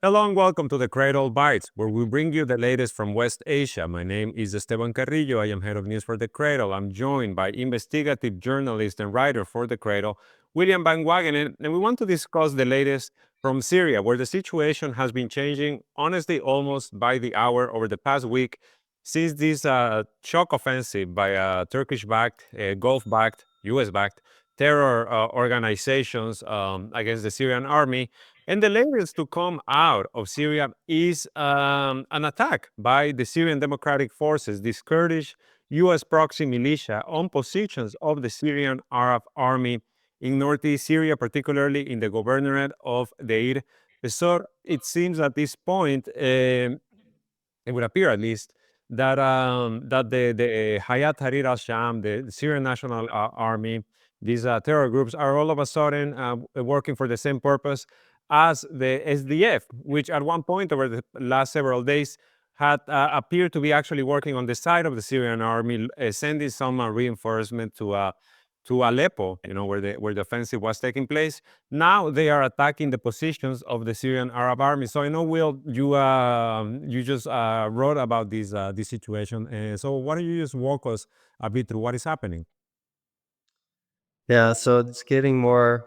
Hello and welcome to the Cradle Bites, where we bring you the latest from West Asia. My name is Esteban Carrillo. I am head of news for the Cradle. I'm joined by investigative journalist and writer for the Cradle, William Van Wagenen, and we want to discuss the latest from Syria, where the situation has been changing, honestly, almost by the hour over the past week since this shock offensive by Turkish-backed, Gulf-backed, US-backed terror organizations against the Syrian army. And the latest to come out of Syria is an attack by the Syrian Democratic Forces, this Kurdish US proxy militia, on positions of the Syrian Arab Army in northeast Syria, particularly in the governorate of Deir Ezzor. It seems at this point, it would appear at least, that the Hayat Tahrir al-Sham, the Syrian National Army, these terror groups are all of a sudden working for the same purpose as the SDF, which at one point over the last several days had appeared to be actually working on the side of the Syrian army, sending some reinforcement to Aleppo, where the offensive was taking place. Now they are attacking the positions of the Syrian Arab army. So I know, Will, you just wrote about this situation. So why don't you just walk us a bit through what is happening? Yeah, so it's getting more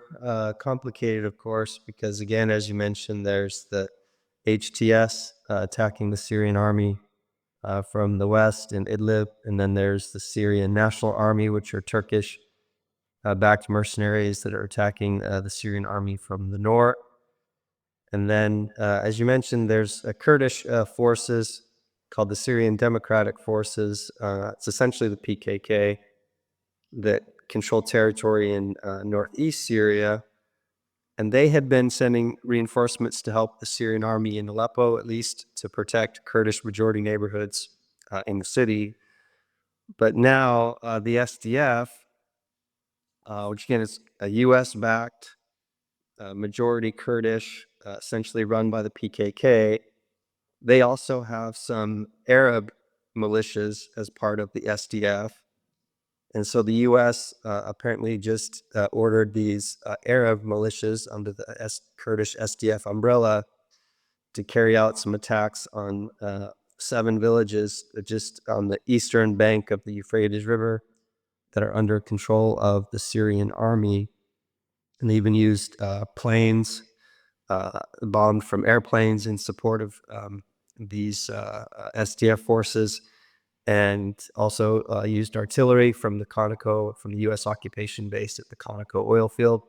complicated, of course, because again, as you mentioned, there's the HTS attacking the Syrian army from the west in Idlib, and then there's the Syrian National Army, which are Turkish backed mercenaries that are attacking the Syrian army from the north. And then, as you mentioned, there's Kurdish forces called the Syrian Democratic Forces. It's essentially the PKK that control territory in northeast Syria. And they had been sending reinforcements to help the Syrian army in Aleppo, at least to protect Kurdish majority neighborhoods in the city. But now the SDF, which again is a US backed, majority Kurdish, essentially run by the PKK, they also have some Arab militias as part of the SDF. And so the U.S. Apparently just ordered these Arab militias under the Kurdish SDF umbrella to carry out some attacks on 7 villages just on the eastern bank of the Euphrates River that are under control of the Syrian army. And they even used planes, bombed from airplanes in support of these SDF forces, and also used artillery from from the U.S. occupation base at the Conoco oil field.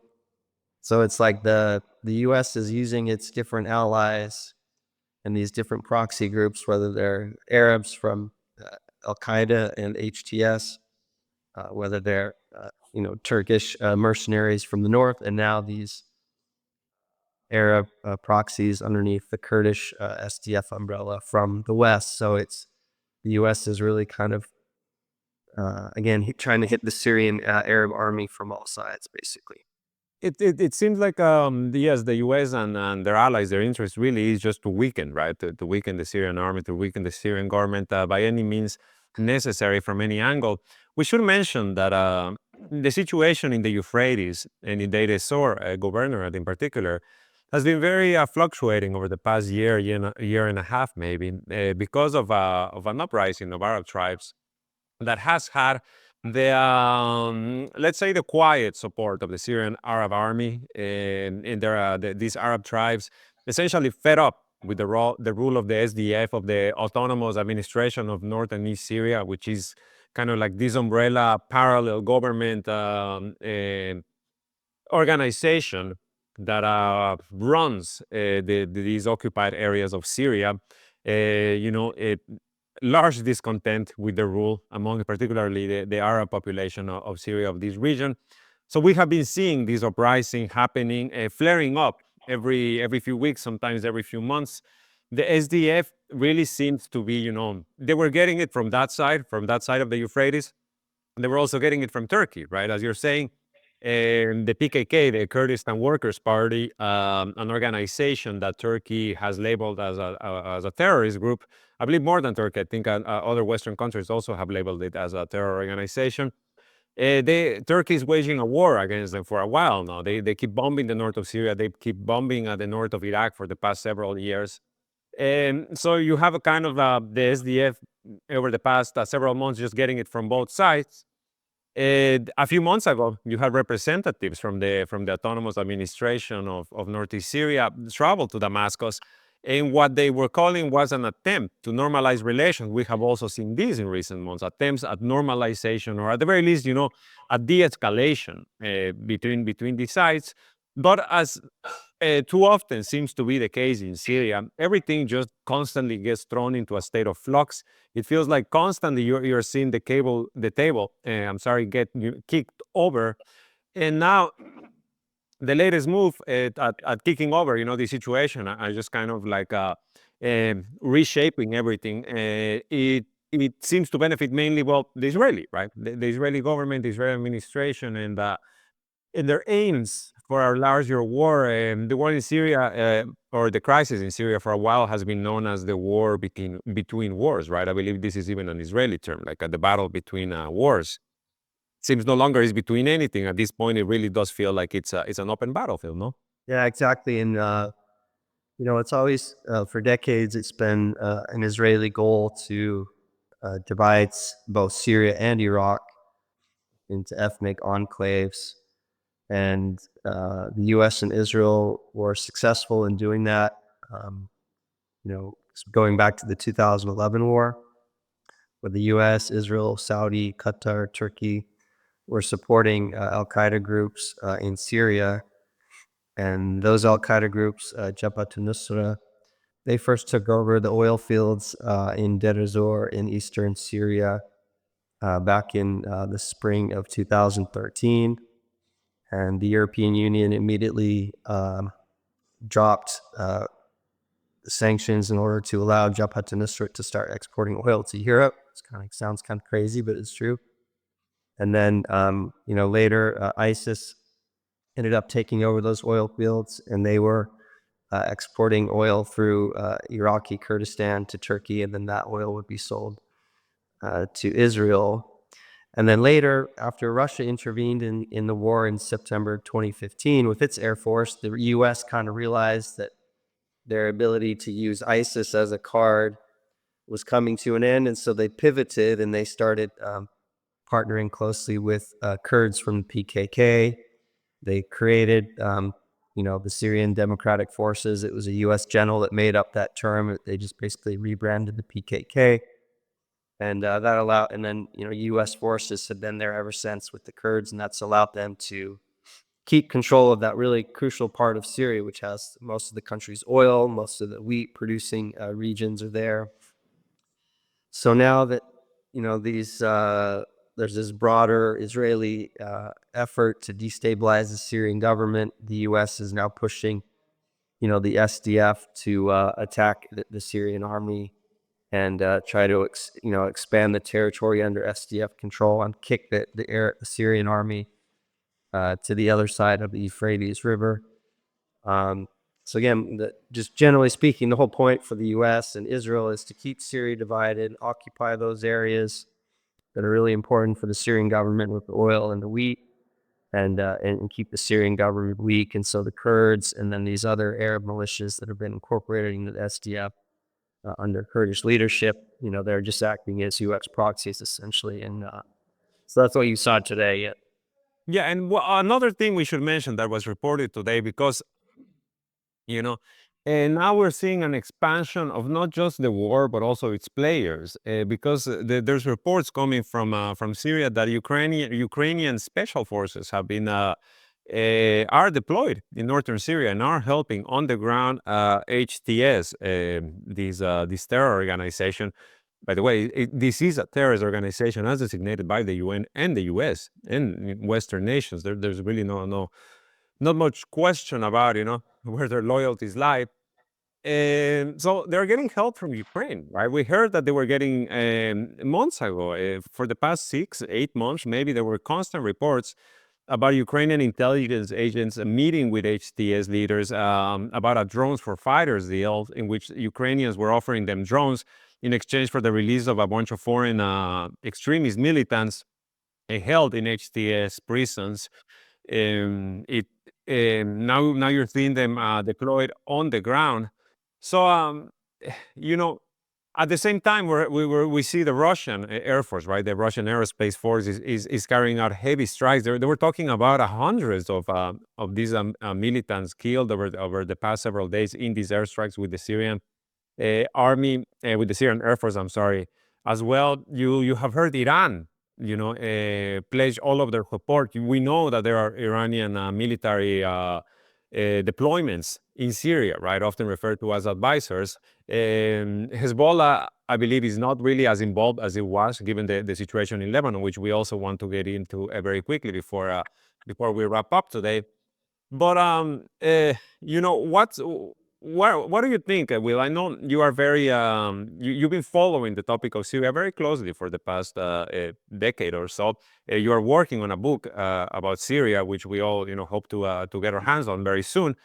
So it's like the U.S. is using its different allies and these different proxy groups, whether they're Arabs from Al-Qaeda and HTS, whether they're Turkish mercenaries from the north, and now these Arab proxies underneath the Kurdish SDF umbrella from the west. So the U.S. is really kind of again trying to hit the Syrian Arab army from all sides, basically. It seems like yes, the U.S. and their allies, their interest really is just to weaken, right? To weaken the Syrian army, to weaken the Syrian government by any means necessary from any angle. We should mention that the situation in the Euphrates and in Deir Ezzor, governorate in particular, has been very fluctuating over the past year and a half, maybe, because of an uprising of Arab tribes that has had let's say, the quiet support of the Syrian Arab army, and these Arab tribes essentially fed up with the rule of the SDF, of the Autonomous Administration of North and East Syria, which is kind of like this umbrella parallel government organization that runs these occupied areas of Syria. Large discontent with the rule among particularly the Arab population of Syria, of this region. So we have been seeing this uprising happening, flaring up every few weeks, sometimes every few months. The SDF really seems to be, they were getting it from that side of the Euphrates. They were also getting it from Turkey, right? As you're saying, the PKK, the Kurdistan Workers' Party, an organization that Turkey has labeled as a terrorist group. I believe more than Turkey. I think other Western countries also have labeled it as a terror organization. Turkey is waging a war against them for a while now. They keep bombing the north of Syria. They keep bombing the north of Iraq for the past several years. And so you have a kind of the SDF over the past several months just getting it from both sides. A few months ago, you had representatives from the autonomous administration of Northeast Syria travel to Damascus, and what they were calling was an attempt to normalize relations. We have also seen this in recent months, attempts at normalization, or at the very least, a de-escalation between the sides. But as too often seems to be the case in Syria, everything just constantly gets thrown into a state of flux. It feels like constantly you're seeing the table, get kicked over. And now the latest move at kicking over, the situation, I just kind of like reshaping everything. It seems to benefit mainly, well, the Israeli, right? The Israeli government, the Israeli administration, and their aims for a larger war. The war in Syria, or the crisis in Syria for a while, has been known as the war between wars, right? I believe this is even an Israeli term, like the battle between wars. Seems no longer is between anything. At this point, it really does feel like it's an open battlefield, no? Yeah, exactly. And, it's always, for decades, it's been an Israeli goal to divide both Syria and Iraq into ethnic enclaves. And the US and Israel were successful in doing that, um, going back to the 2011 war, where the US, Israel, Saudi, Qatar, Turkey were supporting Al Qaeda groups in Syria. And those Al Qaeda groups, Jabhat al-Nusra, they first took over the oil fields in Deir ez-Zor in eastern Syria back in the spring of 2013. And the European Union immediately dropped sanctions in order to allow Jabhat al-Nusra to start exporting oil to Europe. It sounds kind of crazy, but it's true. And then, later, ISIS ended up taking over those oil fields, and they were exporting oil through Iraqi Kurdistan to Turkey, and then that oil would be sold to Israel. And then later, after Russia intervened in the war in September 2015 with its air force, the U.S. kind of realized that their ability to use ISIS as a card was coming to an end, and so they pivoted and they started partnering closely with Kurds from the PKK. They created, the Syrian Democratic Forces. It was a U.S. general that made up that term. They just basically rebranded the PKK. And that allowed, and then, U.S. forces have been there ever since with the Kurds, and that's allowed them to keep control of that really crucial part of Syria, which has most of the country's oil, most of the wheat producing regions are there. So now that, there's this broader Israeli effort to destabilize the Syrian government, the U.S. is now pushing, the SDF to attack the Syrian army and try to expand the territory under SDF control and kick the Syrian army to the other side of the Euphrates River. So again, just generally speaking, the whole point for the U.S. and Israel is to keep Syria divided, occupy those areas that are really important for the Syrian government with the oil and the wheat, and keep the Syrian government weak. And so the Kurds and then these other Arab militias that have been incorporated into the SDF under Kurdish leadership, they're just acting as U.S. proxies essentially. And so that's what you saw today. Yeah. Yeah, and another thing we should mention that was reported today, because and now we're seeing an expansion of not just the war but also its players, because there's reports coming from Syria that Ukrainian special forces have been are deployed in northern Syria and are helping on the ground HTS, this terror organization. By the way, this is a terrorist organization as designated by the UN and the US and Western nations. There's really not much question about where their loyalties lie. And so they're getting help from Ukraine, right? We heard that they were getting months ago, for the past 6-8 months, maybe there were constant reports about Ukrainian intelligence agents meeting with HTS leaders about a drones for fighters deal in which Ukrainians were offering them drones in exchange for the release of a bunch of foreign extremist militants held in HTS prisons. It now you're seeing them deployed on the ground. So you know, at the same time, we see the Russian Air Force, right? The Russian Aerospace Force is carrying out heavy strikes. They were talking about hundreds of these militants killed over the past several days in these airstrikes with the Syrian army, with the Syrian Air Force. I'm sorry, as well. You have heard Iran, pledge all of their support. We know that there are Iranian military deployments in Syria, right? Often referred to as advisors. Hezbollah, I believe, is not really as involved as it was, given the situation in Lebanon, which we also want to get into very quickly before we wrap up today. But what do you think, Will? I know you are very you've been following the topic of Syria very closely for the past decade or so. You are working on a book about Syria, which we all hope to get our hands on very soon.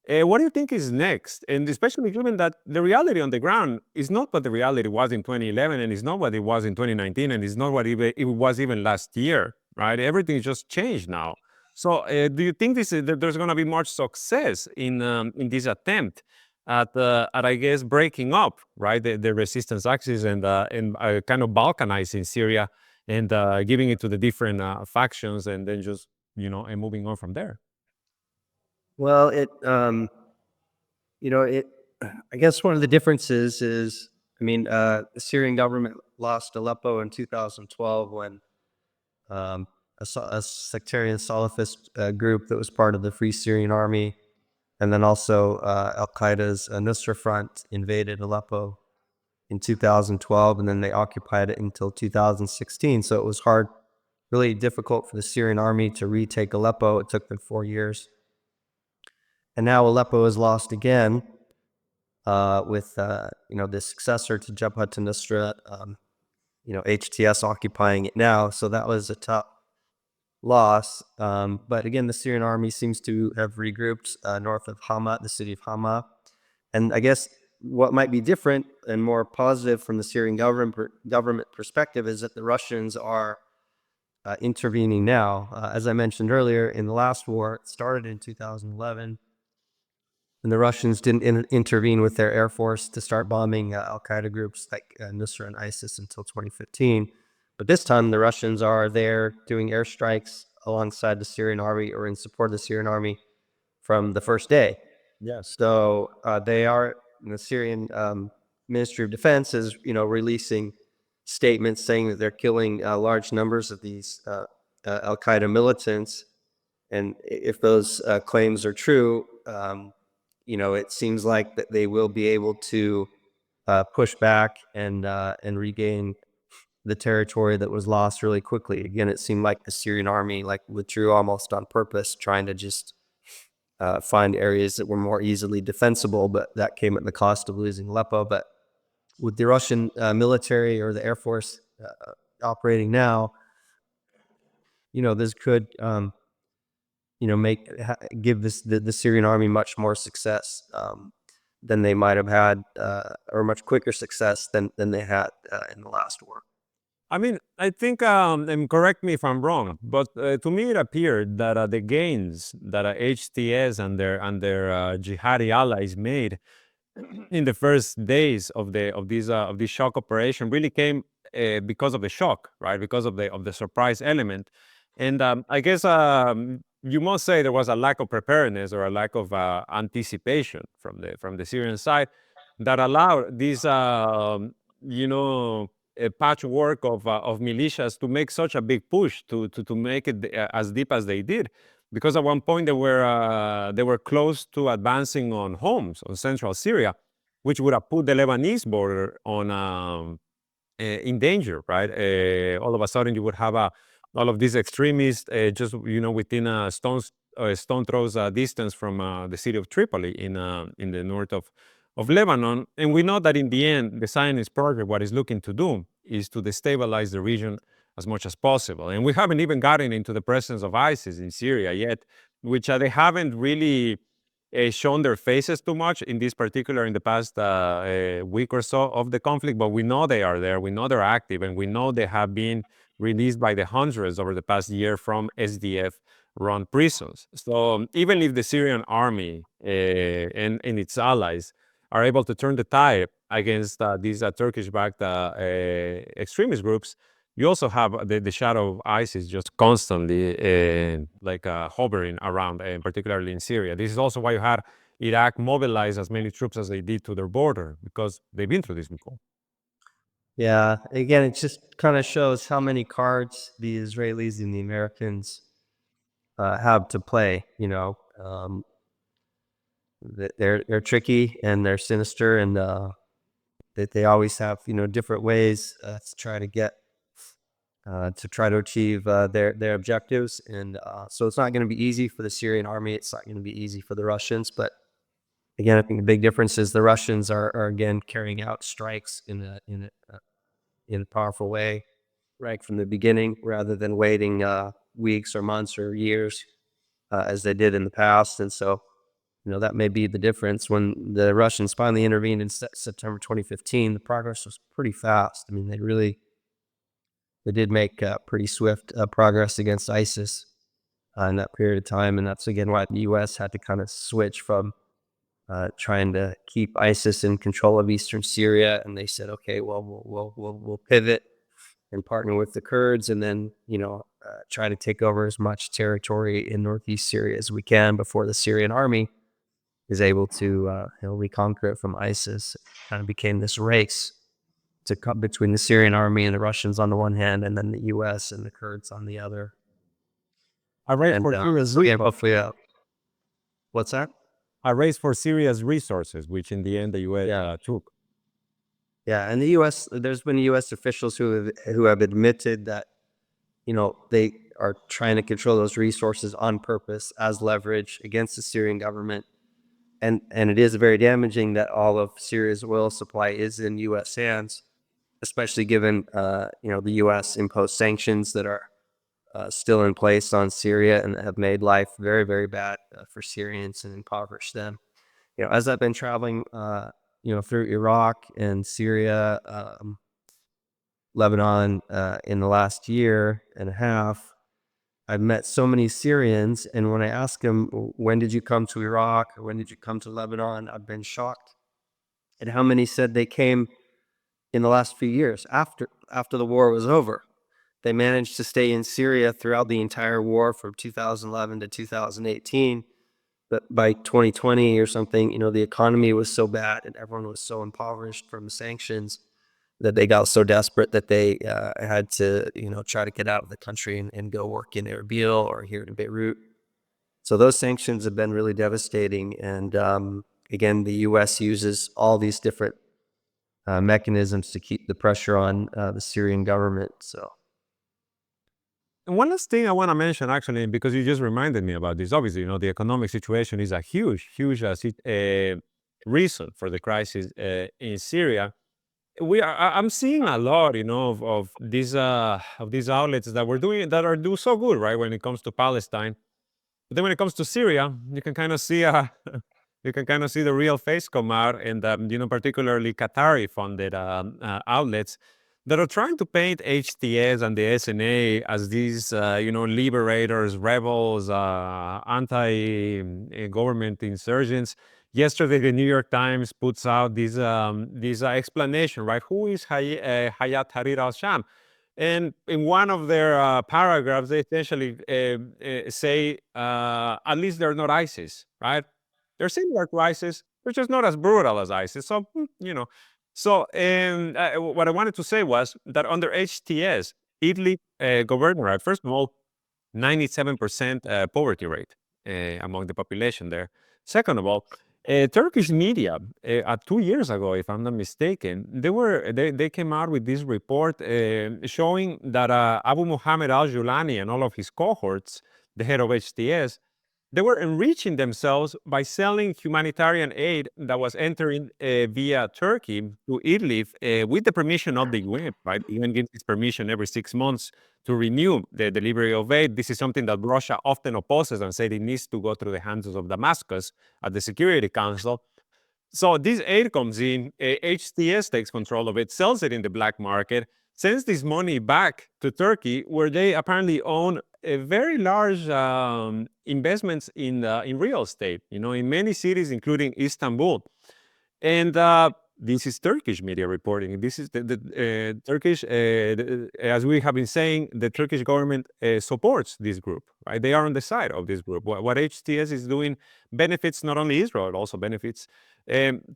What do you think is next? And especially given that the reality on the ground is not what the reality was in 2011, and it's not what it was in 2019, and it's not what it was even last year, right? Everything just changed now. So, do you think that there's going to be much success in this attempt at I guess breaking up, right, the resistance axis and kind of balkanizing Syria and giving it to the different factions, and then just and moving on from there? Well, it I guess one of the differences is, I mean, the Syrian government lost Aleppo in 2012 when a sectarian Salafist group that was part of the Free Syrian Army, and then also Al Qaeda's Nusra Front invaded Aleppo in 2012, and then they occupied it until 2016. So it was hard, really difficult for the Syrian army to retake Aleppo. It took them 4 years. And now Aleppo is lost again with the successor to Jabhat al-Nusra, HTS occupying it now. So that was a tough loss. But again, the Syrian army seems to have regrouped north of Hama, the city of Hama. And I guess what might be different and more positive from the Syrian government perspective is that the Russians are intervening now. As I mentioned earlier, in the last war, it started in 2011, and the Russians didn't intervene with their air force to start bombing Al Qaeda groups like Nusra and ISIS until 2015. But this time, the Russians are there doing airstrikes alongside the Syrian army or in support of the Syrian army from the first day. Yes. So the Syrian Ministry of Defense is, releasing statements saying that they're killing large numbers of these Al Qaeda militants, and if those claims are true, it seems like that they will be able to push back and regain the territory that was lost really quickly. Again, it seemed like the Syrian army withdrew almost on purpose, trying to just find areas that were more easily defensible, but that came at the cost of losing Aleppo. But with the Russian military or the Air Force operating now, this could give the Syrian army much more success than they might have had, or much quicker success than they had in the last war. I mean, I think, and correct me if I'm wrong, but to me it appeared that the gains that HTS and their jihadi allies made in the first days of this shock operation really came because of the shock, right? Because of the surprise element, and I guess you must say there was a lack of preparedness or a lack of anticipation from the Syrian side that allowed this a patchwork of militias to make such a big push to make it as deep as they did, because at one point they were close to advancing on Homs, on central Syria, which would have put the Lebanese border on in danger, right? All of a sudden, you would have all of these extremists just within a stone throws distance from the city of Tripoli in the north of Lebanon. And we know that in the end, the Zionist project, what it's looking to do is to destabilize the region as much as possible. And we haven't even gotten into the presence of ISIS in Syria yet, which they haven't really shown their faces too much in the past week or so of the conflict, but we know they are there. We know they're active, and we know they have been released by the hundreds over the past year from SDF-run prisons. So even if the Syrian army and its allies are able to turn the tide against these Turkish-backed extremist groups, you also have the shadow of ISIS just constantly hovering around, and particularly in Syria. This is also why you had Iraq mobilize as many troops as they did to their border, because they've been through this before. Yeah, again, it just kind of shows how many cards the Israelis and the Americans have to play. They're tricky and they're sinister, and they always have different ways to try to get to try to achieve their objectives. And so it's not going to be easy for the Syrian army. It's not going to be easy for the Russians. But again, I think the big difference is the Russians are again carrying out strikes in a powerful way right from the beginning, rather than waiting weeks or months or years as they did in the past. And so that may be the difference. When the Russians finally intervened in September 2015, the progress was pretty fast. I mean, they did make pretty swift progress against ISIS in that period of time. And that's, again, why the U.S. had to kind of switch from trying to keep ISIS in control of eastern Syria. And they said, okay, well, we'll pivot and partner with the Kurds, and then, try to take over as much territory in northeast Syria as we can before the Syrian army is able to reconquer it from ISIS. It kind of became this race to come between the Syrian army and the Russians on the one hand, and then the U.S. and the Kurds on the other. I raised And for Syria's yeah, resources. hopefully, what's that? I raised for Syria's resources, which in the end the U.S. took. Yeah, and the U.S. There's been U.S. officials who have admitted that they are trying to control those resources on purpose as leverage against the Syrian government. And it is very damaging that all of Syria's oil supply is in U.S. hands, especially given the U.S. imposed sanctions that are still in place on Syria and have made life very, very bad for Syrians and impoverished them. As I've been traveling, through Iraq and Syria, Lebanon in the last year and a half, I've met so many Syrians, and when I ask them, when did you come to Iraq or when did you come to Lebanon, I've been shocked at how many said they came in the last few years after the war was over. They managed to stay in Syria throughout the entire war from 2011 to 2018. But by 2020 or something, the economy was so bad and everyone was so impoverished from the sanctions that they got so desperate that they had to, try to get out of the country and go work in Erbil or here in Beirut. So those sanctions have been really devastating. And again, the U.S. uses all these different mechanisms to keep the pressure on the Syrian government. So. And one last thing I want to mention, actually, because you just reminded me about this. Obviously, the economic situation is a huge, huge reason for the crisis in Syria. I'm seeing a lot, of these outlets that are doing so good, right, when it comes to Palestine. But then when it comes to Syria, you can kind of see the real face come out, and particularly Qatari-funded outlets that are trying to paint HTS and the SNA as these, liberators, rebels, anti-government insurgents. Yesterday, the New York Times puts out this explanation, right? Who is Hayat Tahrir al-Sham? And in one of their paragraphs, they essentially say, at least they're not ISIS, right? They're similar to ISIS, they're just not as brutal as ISIS. So, So what I wanted to say was that under HTS, Idlib governorate, first of all, 97% poverty rate among the population there. Second of all, Turkish media, 2 years ago, if I'm not mistaken, they came out with this report showing that Abu Muhammad al-Julani and all of his cohorts, the head of HTS, they were enriching themselves by selling humanitarian aid that was entering via Turkey to Idlib with the permission of the UN, right? The UN gives its permission every 6 months to renew the delivery of aid. This is something that Russia often opposes and said it needs to go through the hands of Damascus at the Security Council. So this aid comes in, HTS takes control of it, sells it in the black market, sends this money back to Turkey, where they apparently own a very large investments in real estate, in many cities, including Istanbul. And this is Turkish media reporting. This is the Turkish, as we have been saying, the Turkish government supports this group, right? They are on the side of this group. What HTS is doing benefits not only Israel, it also benefits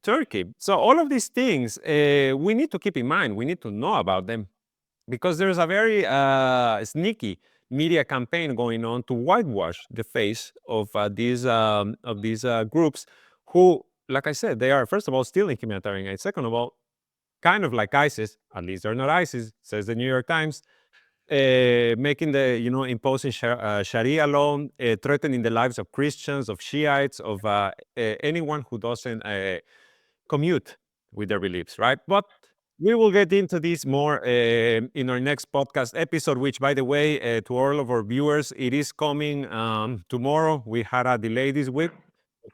Turkey. So all of these things we need to keep in mind. We need to know about them, because there's a very sneaky media campaign going on to whitewash the face of these groups, who, like I said, they are, first of all, stealing humanitarian aid. Second of all, kind of like ISIS. At least they're not ISIS, says the New York Times. Making imposing Sharia law, threatening the lives of Christians, of Shiites, of anyone who doesn't commute with their beliefs, right? But we will get into this more in our next podcast episode, which, by the way, to all of our viewers, it is coming tomorrow. We had a delay this week.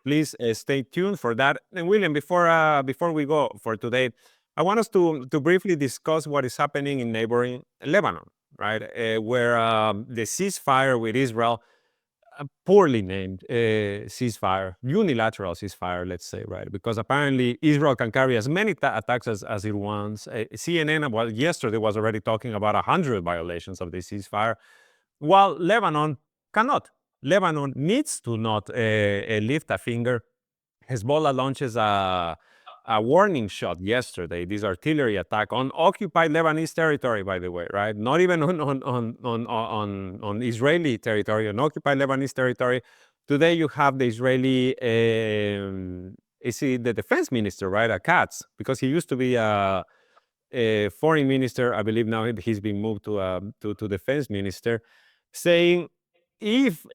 Please stay tuned for that. And William, before we go for today, I want us to briefly discuss what is happening in neighboring Lebanon, right? Where the ceasefire with Israel, a poorly named ceasefire, unilateral ceasefire, let's say, right? Because apparently Israel can carry as many attacks as it wants. CNN, well, yesterday was already talking about 100 violations of the ceasefire, while Lebanon cannot. Lebanon needs to not lift a finger. Hezbollah launches a warning shot yesterday, this artillery attack on occupied Lebanese territory, by the way, right? Not even on Israeli territory, on occupied Lebanese territory. Today you have the Israeli, is he the defense minister, right? Katz, because he used to be a foreign minister. I believe now he's been moved to defense minister, saying if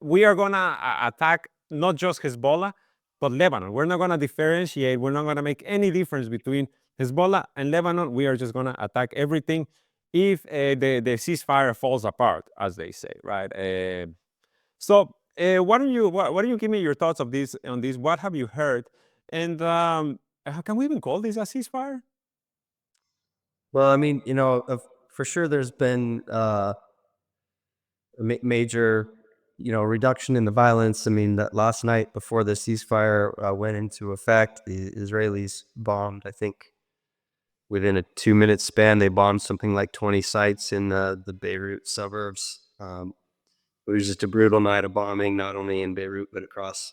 we are going to attack not just Hezbollah, but Lebanon. We're not going to differentiate. We're not going to make any difference between Hezbollah and Lebanon. We are just going to attack everything if the ceasefire falls apart, as they say, right? So why don't you give me your thoughts of this on this? What have you heard? And can we even call this a ceasefire? Well, I mean, for sure there's been major, reduction in the violence. I mean, that last night before the ceasefire went into effect, the Israelis bombed, I think, within a 2-minute span, they bombed something like 20 sites in the Beirut suburbs. It was just a brutal night of bombing, not only in Beirut, but across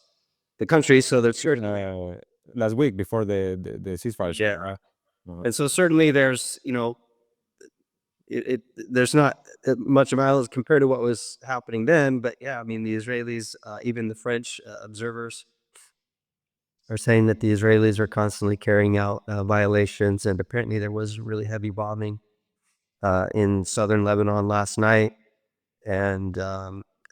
the country. So there's certainly last week before the ceasefire. Yeah. Right? And so certainly there's, there's not much violence compared to what was happening then. But yeah, I mean, the Israelis, even the French observers are saying that the Israelis are constantly carrying out violations. And apparently there was really heavy bombing in southern Lebanon last night. And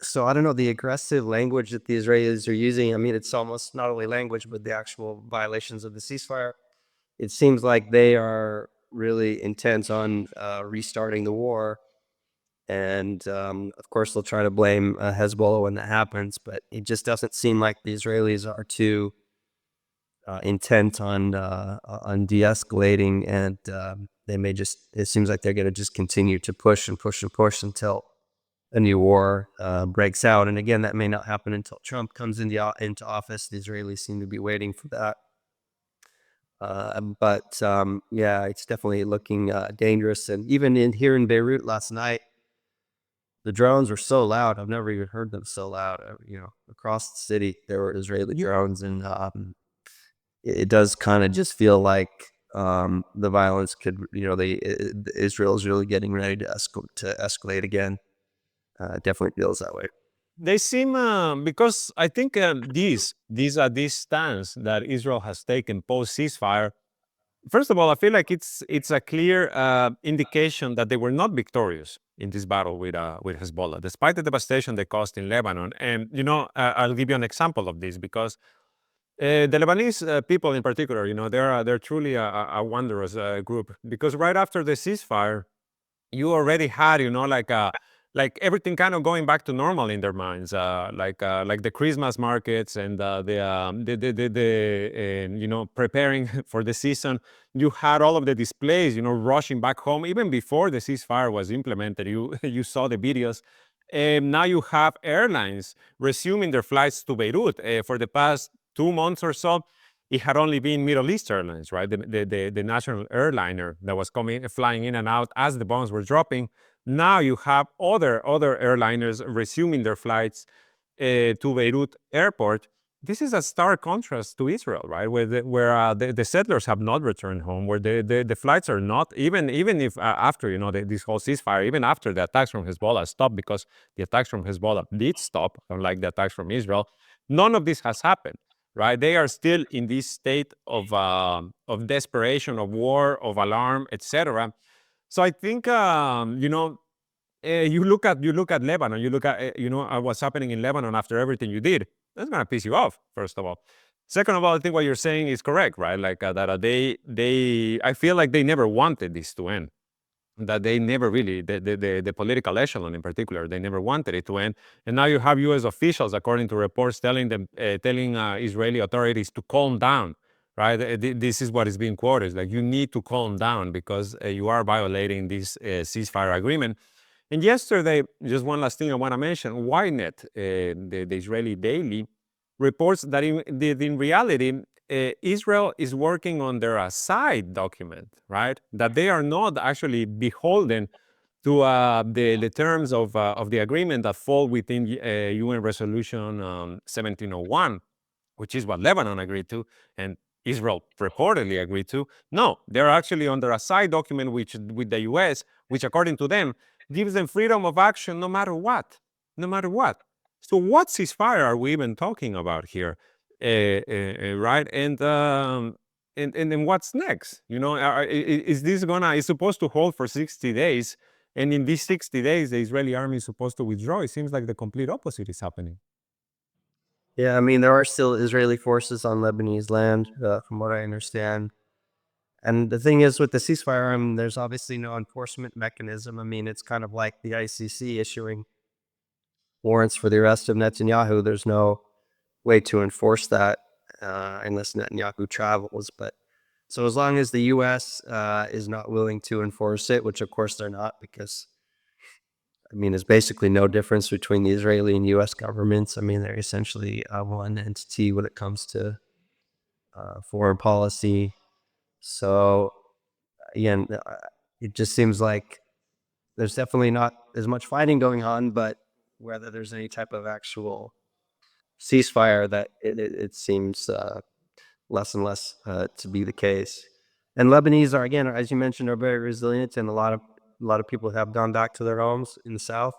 so I don't know, the aggressive language that the Israelis are using, I mean, it's almost not only language, but the actual violations of the ceasefire. It seems like they are really intent on restarting the war. And of course, they'll try to blame Hezbollah when that happens, but it just doesn't seem like the Israelis are too intent on de-escalating, and they may just, it seems like they're going to just continue to push and push and push until a new war breaks out. And again, that may not happen until Trump comes into office. The Israelis seem to be waiting for that. But yeah, it's definitely looking dangerous. And even here in Beirut last night, the drones were so loud. I've never even heard them so loud. Across the city, there were Israeli drones, and it does kind of just feel like the violence could, Israel is really getting ready to escalate again. Definitely feels that way. They seem because I think this stance that Israel has taken post ceasefire. First of all, I feel like it's a clear indication that they were not victorious in this battle with Hezbollah, despite the devastation they caused in Lebanon. And I'll give you an example of this, because the Lebanese people in particular, they're truly a wondrous group, because right after the ceasefire, you already had, like like everything kind of going back to normal in their minds, like the Christmas markets and preparing for the season. You had all of the displays, rushing back home even before the ceasefire was implemented. You saw the videos. Now you have airlines resuming their flights to Beirut. For the past 2 months or so, it had only been Middle East Airlines, right? The national airliner that was flying in and out as the bombs were dropping. Now you have other airliners resuming their flights to Beirut airport. This is a stark contrast to Israel, right? Where the settlers have not returned home, where the flights are not, even if after this whole ceasefire, even after the attacks from Hezbollah stopped, because the attacks from Hezbollah did stop, unlike the attacks from Israel. None of this has happened, right? They are still in this state of desperation, of war, of alarm, etc. So I think you look at Lebanon, you look at what's happening in Lebanon after everything you did. That's gonna piss you off, first of all. Second of all, I think what you're saying is correct, right? Like that I feel like they never wanted this to end. That they never really, the political echelon in particular, they never wanted it to end. And now you have U.S. officials, according to reports, telling Israeli authorities to calm down, right? This is what is being quoted. Like, you need to calm down because you are violating this ceasefire agreement. And yesterday, just one last thing I want to mention, Ynet, the Israeli daily, reports that in reality, Israel is working on their side document, right? That they are not actually beholden to the terms of the agreement that fall within UN Resolution 1701, which is what Lebanon agreed to, and Israel reportedly agreed to. No, they're actually under a side document with the US, which according to them gives them freedom of action no matter what. No matter what. So what ceasefire are we even talking about here? Right? And then what's next? Is this is supposed to hold for 60 days? And in these 60 days, the Israeli army is supposed to withdraw. It seems like the complete opposite is happening. Yeah, I mean, there are still Israeli forces on Lebanese land, from what I understand. And the thing is, with the ceasefire, there's obviously no enforcement mechanism. I mean, it's kind of like the ICC issuing warrants for the arrest of Netanyahu. There's no way to enforce that unless Netanyahu travels. But so as long as the U.S. Is not willing to enforce it, which of course they're not, because I mean, there's basically no difference between the Israeli and U.S. governments. I mean, they're essentially one entity when it comes to foreign policy. So again, it just seems like there's definitely not as much fighting going on, but whether there's any type of actual ceasefire, that it seems less and less to be the case. And Lebanese are, again, as you mentioned, are very resilient, and a lot of people have gone back to their homes in the south.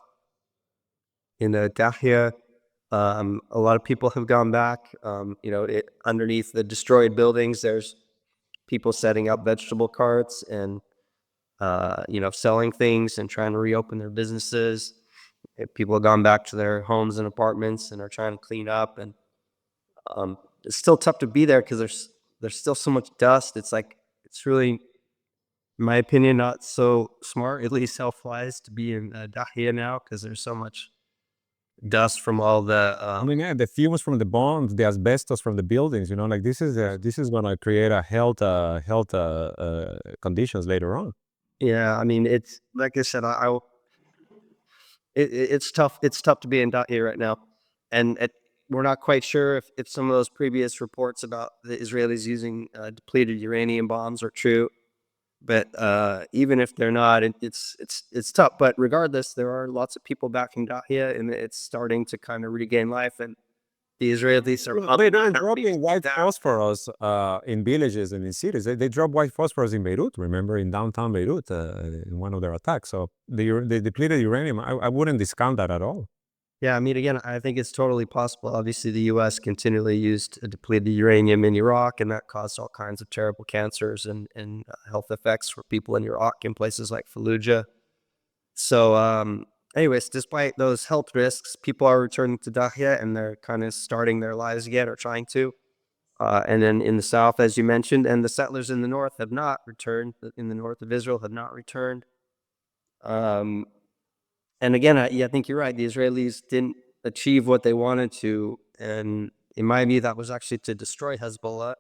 In Dahia, a lot of people have gone back. Underneath the destroyed buildings, there's people setting up vegetable carts and selling things and trying to reopen their businesses. People have gone back to their homes and apartments and are trying to clean up. And it's still tough to be there because there's still so much dust. It's really, in my opinion, not so smart, at least health-wise, to be in Dahia now because there's so much dust from all the. I mean, yeah, the fumes from the bombs, the asbestos from the buildings, like this is gonna create a health conditions later on. Yeah, I mean, it's like I said, it's tough. It's tough to be in Dahia right now, and we're not quite sure if some of those previous reports about the Israelis using depleted uranium bombs are true. But even if they're not, it's tough. But regardless, there are lots of people back in Dahia, and it's starting to kind of regain life. And the Israelis are They're not dropping white phosphorus in villages and in cities. They drop white phosphorus in Beirut. Remember, in downtown Beirut, in one of their attacks. So the depleted uranium, I wouldn't discount that at all. Yeah, I mean, again, I think it's totally possible. Obviously, the U.S. continually used depleted uranium in Iraq, and that caused all kinds of terrible cancers and health effects for people in Iraq and places like Fallujah. So, anyways, despite those health risks, people are returning to Dahia and they're kind of starting their lives again or trying to. And then in the south, as you mentioned, and the settlers in the north have not returned, in the north of Israel have not returned. Um, And again, I think you're right. The Israelis didn't achieve what they wanted to, and in my view, that was actually to destroy Hezbollah.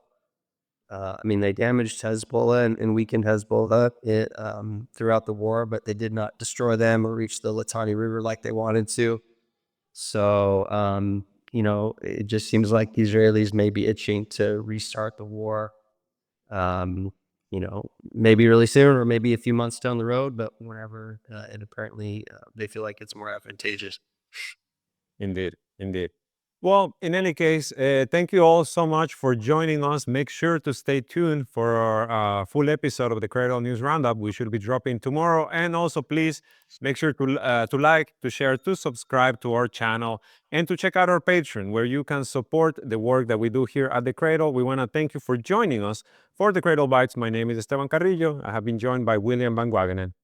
I mean, they damaged Hezbollah and weakened Hezbollah throughout the war, but they did not destroy them or reach the Litani River like they wanted to. So, it just seems like the Israelis may be itching to restart the war, um, maybe really soon or maybe a few months down the road, but whenever it apparently they feel like it's more advantageous. Indeed, indeed. Well, in any case, thank you all so much for joining us. Make sure to stay tuned for our full episode of the Cradle News Roundup. We should be dropping tomorrow. And also, please make sure to like, to share, to subscribe to our channel, and to check out our Patreon, where you can support the work that we do here at the Cradle. We want to thank you for joining us for the Cradle Bites. My name is Esteban Carrillo. I have been joined by William Van Wagenen.